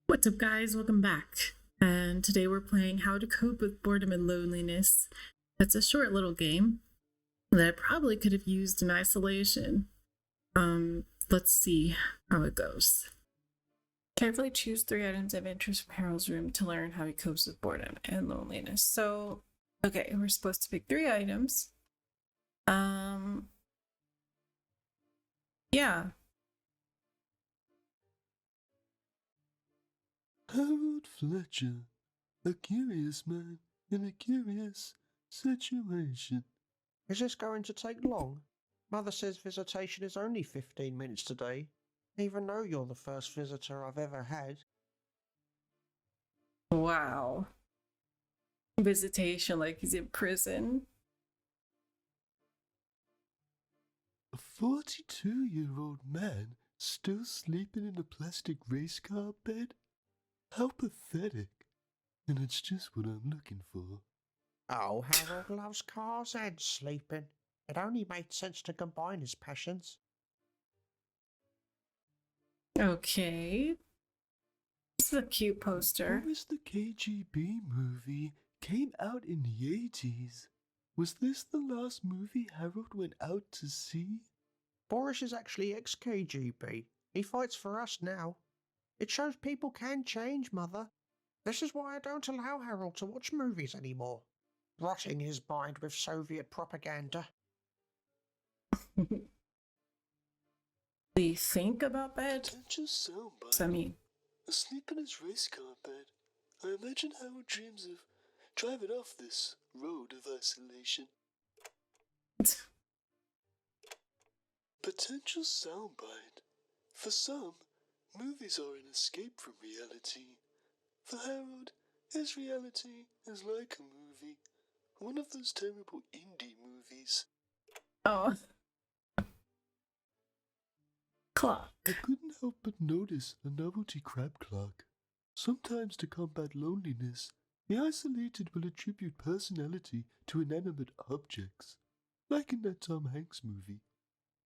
What's up, guys? Welcome back. And today we're playing How to Cope with Boredom and Loneliness. It's a short little game that I probably could have used in isolation. Let's see how it goes. Carefully choose 3 items of interest from Harold's room to learn how he copes with boredom and loneliness. So, okay, we're supposed to pick 3 items. Yeah. Harold Fletcher, a curious man in a curious situation. Is this going to take long? Mother says visitation is only 15 minutes today, even though you're the first visitor I've ever had. Wow. Visitation like he's in prison. A 42-year-old man still sleeping in a plastic race car bed? How pathetic. And it's just what I'm looking for. Oh, Harold loves cars and sleeping. It only made sense to combine his passions. Okay. This is a cute poster. What was the KGB movie? Came out in the 80s. Was this the last movie Harold went out to see? Boris is actually ex-KGB. He fights for us now. It shows people can change, Mother. This is why I don't allow Harold to watch movies anymore, rotting his mind with Soviet propaganda. Do you think about bed? Potential soundbite. So, I mean, Asleep in his race car bed, I imagine Harold dreams of driving off this road of isolation. Potential soundbite. For some, movies are an escape from reality. For Harold, his reality is like a movie. One of those terrible indie movies. oh. Clock. I couldn't help but notice a novelty crab clock. Sometimes to combat loneliness, the isolated will attribute personality to inanimate objects, like in that Tom Hanks movie.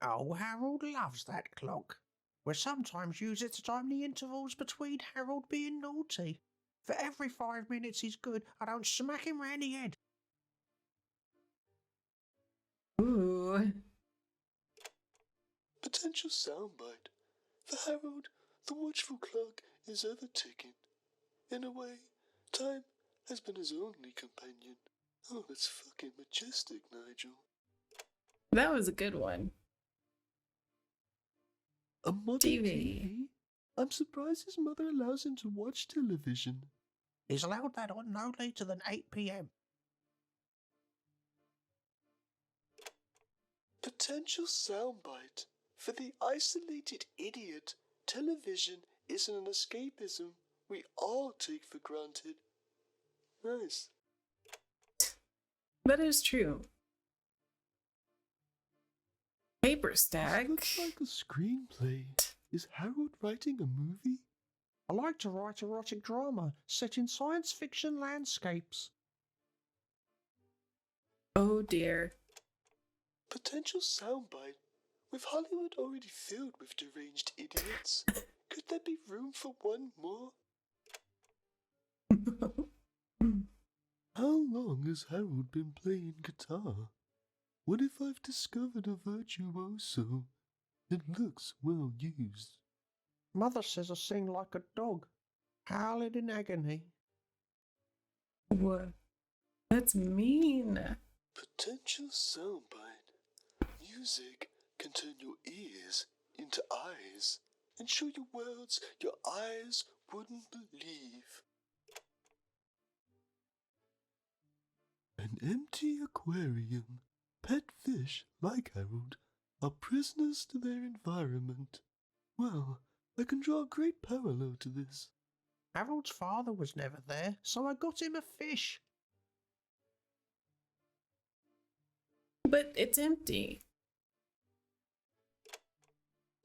Oh, Harold loves that clock. We sometimes use it to time the intervals between Harold being naughty. For every 5 minutes he's good, I don't smack him round the head. Ooh. Potential soundbite. For Harold, the watchful clock is ever ticking. In a way, time has been his only companion. Oh, that's fucking majestic, Nigel. That was a good one. A modern TV. TV? I'm surprised his mother allows him to watch television. He's allowed that on no later than 8 p.m. Potential soundbite. For the isolated idiot, television isn't an escapism we all take for granted. Nice. That is true. Paper stack. This looks like a screenplay. Is Harold writing a movie? I like to write erotic drama set in science fiction landscapes. Oh dear. Potential soundbite. With Hollywood already filled with deranged idiots, could there be room for one more? How long has Harold been playing guitar? What if I've discovered a virtuoso? It looks well used. Mother says I sing like a dog, howling in agony. What? That's mean. Potential soundbite. Music can turn your ears into eyes and show you worlds your eyes wouldn't believe. An empty aquarium. Pet fish, like Harold, are prisoners to their environment. Well, I can draw a great parallel to this. Harold's father was never there, so I got him a fish. But it's empty.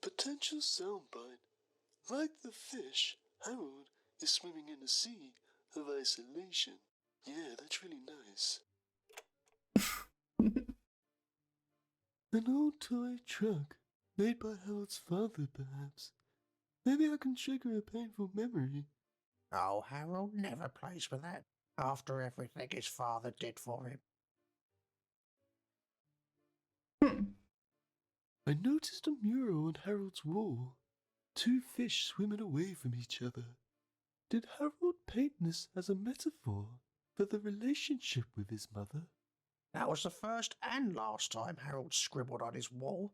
Potential soundbite. Like the fish, Harold is swimming in a sea of isolation. Yeah, that's really nice. An old toy truck, made by Harold's father, perhaps. Maybe I can trigger a painful memory Oh, Harold never plays with that after everything his father did for him. Hmm. I noticed a mural on Harold's wall. Two fish swimming away from each other. Did Harold paint this as a metaphor for the relationship with his mother? That was the first and last time Harold scribbled on his wall.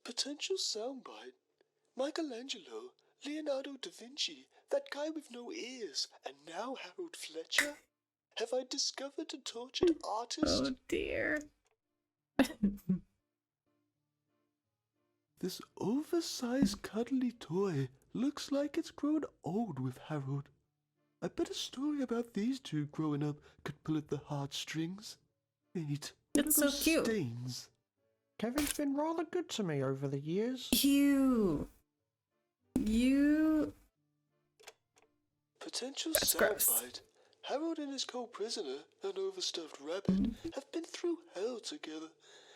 Potential soundbite. Michelangelo, Leonardo da Vinci, that guy with no ears, and now Harold Fletcher? Have I discovered a tortured artist? Oh dear. This oversized cuddly toy looks like it's grown old with Harold. I bet a story about these two growing up could pull at the heartstrings. Wait, what It's are so those cute. stains? Kevin's been rather good to me over the years. You. Potential That's gross. soundbite. Harold and his co-prisoner, an overstuffed rabbit, have been through hell together,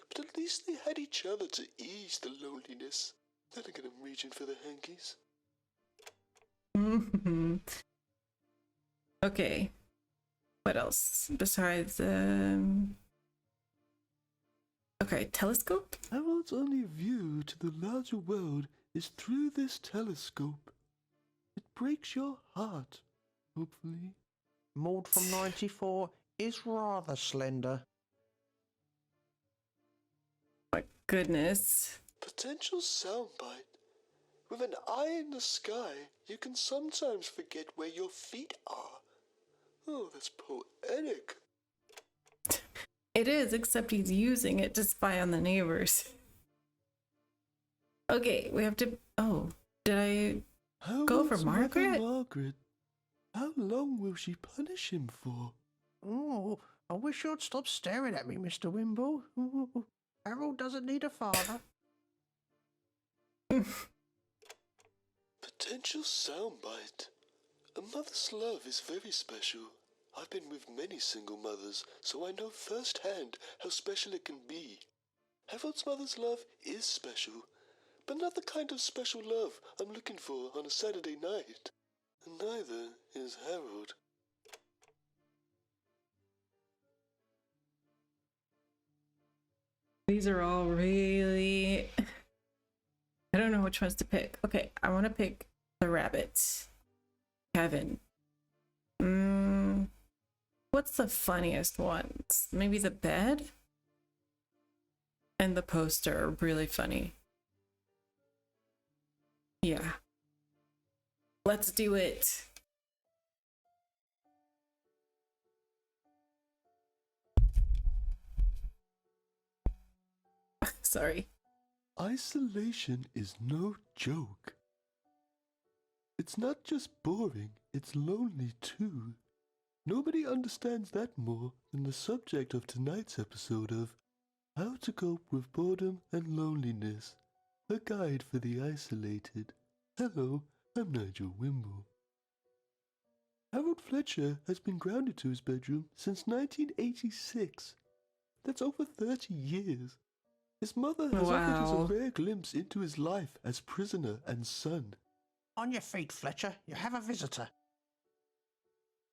but at least they had each other to ease the loneliness. Then again, I'm reaching for the hankies. Okay. What else besides okay, telescope? Harold's only view to the larger world is through this telescope. It breaks your heart, hopefully. Maud from 94 is rather slender. My goodness. Potential soundbite. With an eye in the sky, you can sometimes forget where your feet are. Oh, that's poetic. It is, except he's using it to spy on the neighbors. Okay, we have to. Oh, did I go for Harold's mother, Margaret? Margaret. How long will she punish him for? Oh, I wish you'd stop staring at me, Mr. Wimble. Harold doesn't need a father. Potential soundbite. A mother's love is very special. I've been with many single mothers, so I know firsthand how special it can be. Harold's mother's love is special, but not the kind of special love I'm looking for on a Saturday night. And neither is Harold. These are all really. I don't know which ones to pick. Okay, I want to pick the rabbits. Kevin. What's the funniest ones? Maybe the bed? And the poster are really funny. Yeah. Let's do it. Sorry. Isolation is no joke. It's not just boring, it's lonely too. Nobody understands that more than the subject of tonight's episode of How to Cope with Boredom and Loneliness, a guide for the isolated. Hello, I'm Nigel Wimble. Harold Fletcher has been grounded to his bedroom since 1986. That's over 30 years. His mother has offered us a rare glimpse into his life as prisoner and son. On your feet, Fletcher. You have a visitor.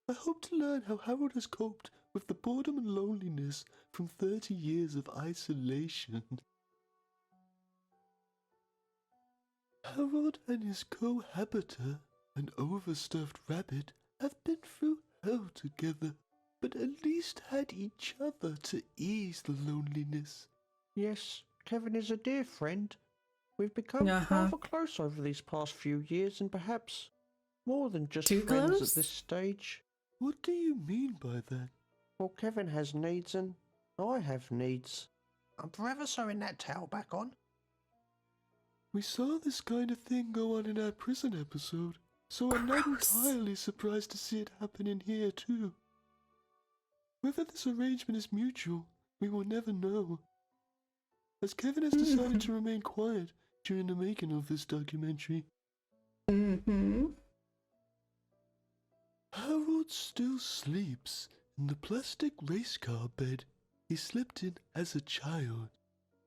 I hope to learn how Harold has coped with the boredom and loneliness from 30 years of isolation. Harold and his cohabiter, an overstuffed rabbit, have been through hell together, but at least had each other to ease the loneliness. Yes, Kevin is a dear friend. We've become rather close over these past few years, and perhaps more than just Too friends close? at this stage. What do you mean by that? Well, Kevin has needs and I have needs. I'm forever sewing that towel back on. We saw this kind of thing go on in our prison episode, so I'm not entirely surprised to see it happen in here too. Whether this arrangement is mutual, we will never know. As Kevin has decided to remain quiet during the making of this documentary. Harold still sleeps in the plastic race car bed he slept in as a child.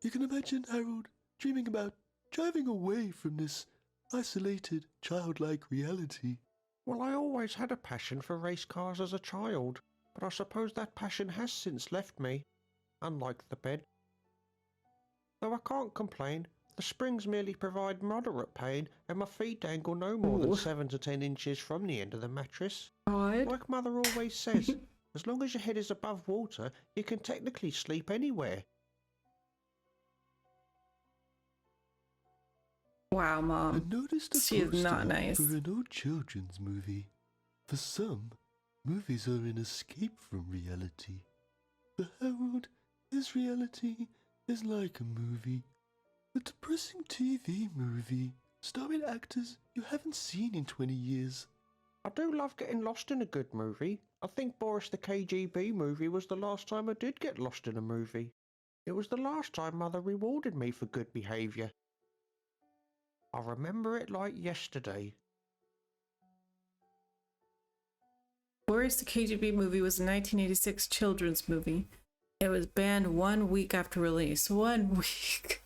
You can imagine Harold dreaming about driving away from this isolated, childlike reality. Well, I always had a passion for race cars as a child, but I suppose that passion has since left me, unlike the bed. Though I can't complain, the springs merely provide moderate pain and my feet dangle no more than Ooh. 7 to 10 inches from the end of the mattress. God. Like Mother always says, as long as your head is above water, you can technically sleep anywhere. Wow, I Mom. noticed a She is poster not nice. for an old children's movie. For some, movies are an escape from reality. For Harold, his reality is like a movie. A depressing TV movie, starring actors you haven't seen in 20 years. I do love getting lost in a good movie. I think Boris the KGB movie was the last time I did get lost in a movie. It was the last time Mother rewarded me for good behaviour. I remember it like yesterday. Boris the KGB movie was a 1986 children's movie. It was banned 1 week after release. 1 week.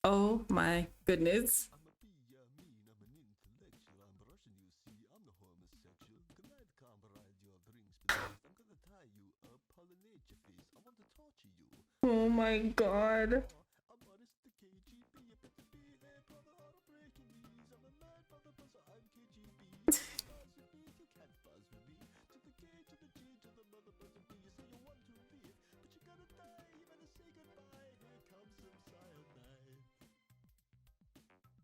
Oh my goodness. I'm a bee, I'm mean, I'm an intellectual, I'm Russian, you see, I'm the homosexual. Good night, comrade, your drinks beneath. I'm gonna tie you up, pollinate your face, I want to torture you. Oh my god. I'm Boris the KGB, you better behave, brother, or I'm breaking these. I'm a mad brother, buzzer, I'm KGB. You can't buzz with me, you can't buzz with me. To the K, to the G, to the mother buzzer B. You say you want to leave, but you gotta die, you better say goodbye. Here comes some cyanide.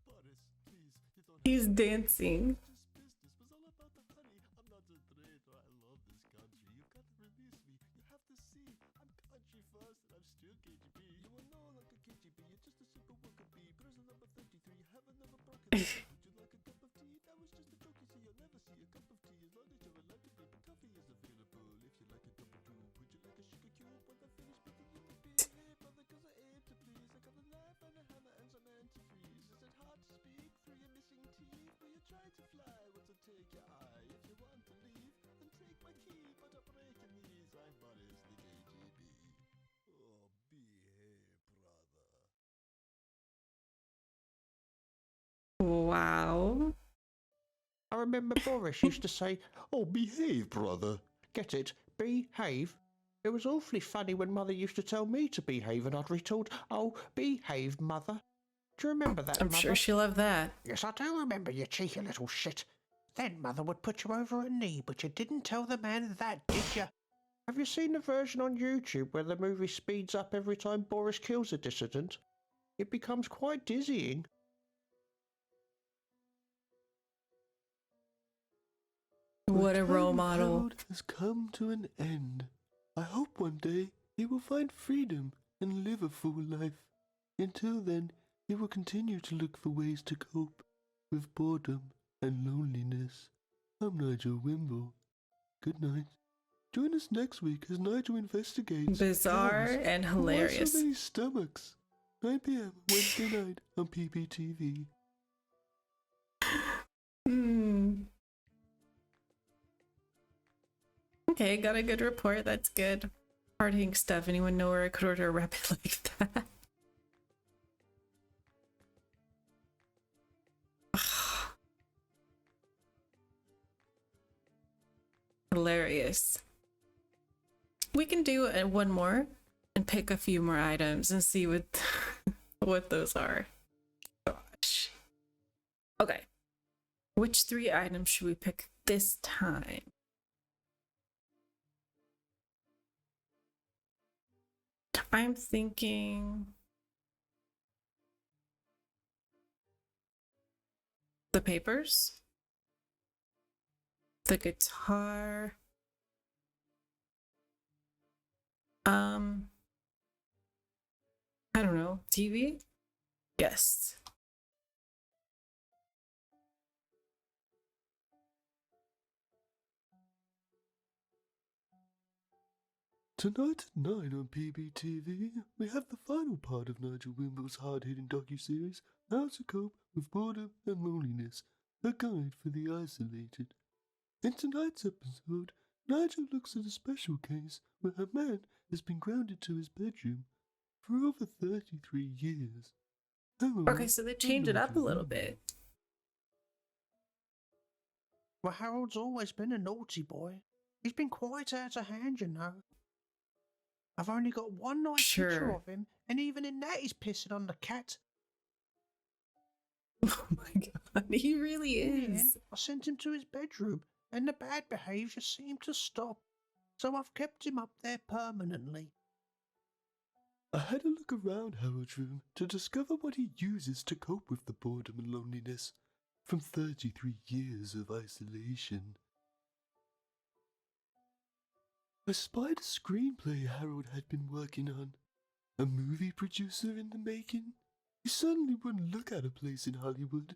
Boris, please, you don't have He's to. dancing. Just business was all about the honey. I'm not a traitor. I love this country. You've got to release me. You have to see. I'm country first and I'm still KGB. You are no longer KGB. You're just a simple worker bee. Prison number 33. Have another broken. Would you like a cup of tea? That was just a joke. You see, you'll never see a cup of tea as long as you're alive today. But coffee is available if you like a cup of brew. Would you like a sugar cube when I finish making you a beer? Hey, brother, cause I aim to please. I got a knife and a hammer and some antifreeze. Is it hard to speak through your missing teeth? Will you try to fly? What's it take your eye? If you want to leave, then take my key. But I'm breaking these. I'm Boris the KGB. Oh, behave, brother. Wow. I remember Boris used to say, "Oh, behave, brother." Get it? Behave. It was awfully funny when Mother used to tell me to behave and I'd retort, "Oh, behave, Mother." Do you remember that, I'm Mother? sure she loved that. Yes, I do remember, you cheeky little shit. Then Mother would put you over a knee, but you didn't tell the man that, did you? Have you seen the version on YouTube where the movie speeds up every time Boris kills a dissident? It becomes quite dizzying. What My a role time with model. Harold has come to an end. I hope one day he will find freedom and live a full life. Until then, he will continue to look for ways to cope with boredom and loneliness. I'm Nigel Wimble. Good night. Join us next week as Nigel investigates Bizarre cams. and Why hilarious. so many stomachs? 9 p.m. Wednesday night on PPTV. Okay, got a good report. That's good. Hard-hitting stuff. Anyone know where I could order a rabbit like that? Hilarious. We can do one more and pick a few more items and see what what those are. Gosh. Okay. Which 3 items should we pick this time? I'm thinking the papers, the guitar, I don't know, TV? Yes. Tonight at 9 on PBTV, we have the final part of Nigel Wimble's hard-hitting docuseries, How to Cope with Boredom and Loneliness, a guide for the isolated. In tonight's episode, Nigel looks at a special case where a man has been grounded to his bedroom for over 33 years. Hello. Okay, so they changed it up a little bit. Well, Harold's always been a naughty boy. He's been quite out of hand, you know. I've only got one nice picture Sure. of him, and even in that he's pissing on the cat. Oh my god, he really And is. I sent him to his bedroom, and the bad behaviour seemed to stop. So I've kept him up there permanently. I had a look around Harold's room to discover what he uses to cope with the boredom and loneliness from 33 years of isolation. I spied a screenplay Harold had been working on. A movie producer in the making? He certainly wouldn't look at a place in Hollywood.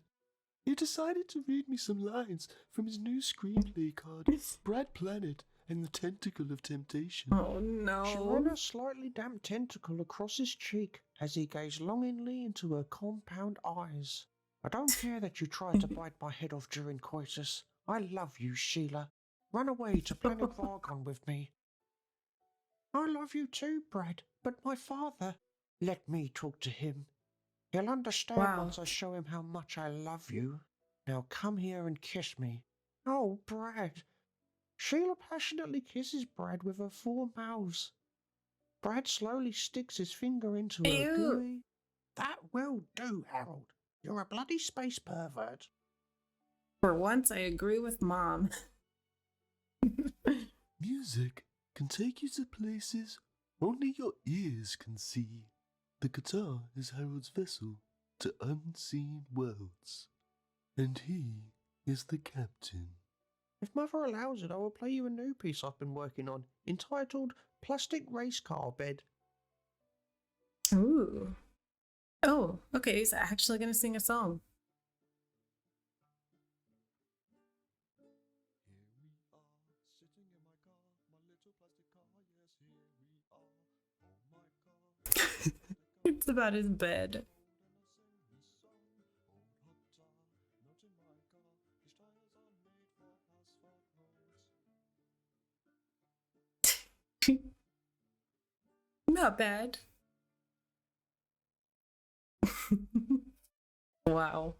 He decided to read me some lines from his new screenplay called Brad Planet and the Tentacle of Temptation. Oh She ran no. a slightly damp tentacle across his cheek as he gazed longingly into her compound eyes. I don't care that you tried to bite my head off during coitus. I love you, Sheila. Run away to Planet Vargon with me. I love you too, Brad, but my father. Let me talk to him. He'll understand Wow. once I show him how much I love you. Now come here and kiss me. Oh, Brad. Sheila passionately kisses Brad with her 4 mouths. Brad slowly sticks his finger into her Ew. gooey. That will do, Harold. You're a bloody space pervert. For once, I agree with Mom. Music can take you to places only your ears can see. The guitar is Harold's vessel to unseen worlds, and he is the captain. If Mother allows it, I will play you a new piece I've been working on, entitled Plastic Race Car Bed. Ooh. Oh, okay, he's actually gonna sing a song. It's about his bed. Not bad. Wow.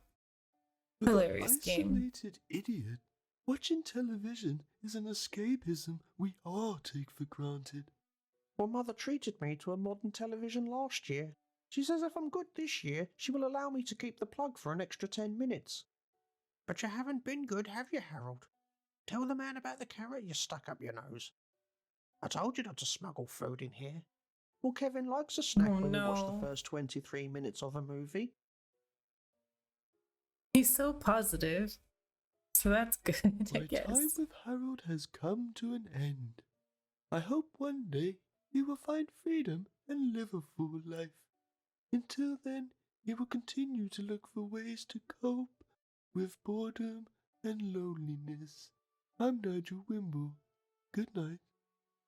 For Hilarious the game. isolated idiot, watching television is an escapism we all take for granted. Well, Mother treated me to a modern television last year. She says if I'm good this year, she will allow me to keep the plug for an extra 10 minutes. But you haven't been good, have you, Harold? Tell the man about the carrot you stuck up your nose. I told you not to smuggle food in here. Well, Kevin likes a snack Oh, when we watch the no. first 23 minutes of a movie. He's so positive. So that's good, I My guess. time with Harold has come to an end. I hope one day he will find freedom and live a full life. Until then, he will continue to look for ways to cope with boredom and loneliness. I'm Nigel Wimble. Good night.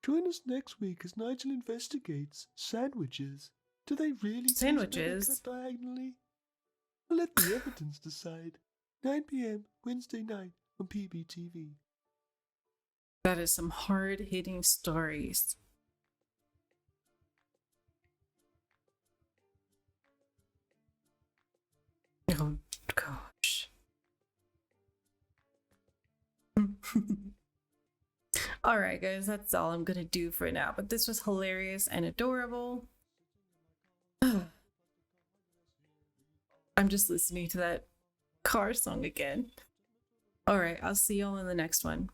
Join us next week as Nigel investigates sandwiches. Do they really taste better Sandwiches? cut diagonally? I'll let the evidence decide. 9 p.m. Wednesday night on PBTV. That is some hard-hitting stories. Oh, gosh. All right, guys, that's all I'm gonna do for now. But this was hilarious and adorable. I'm just listening to that car song again. All right, I'll see y'all in the next one.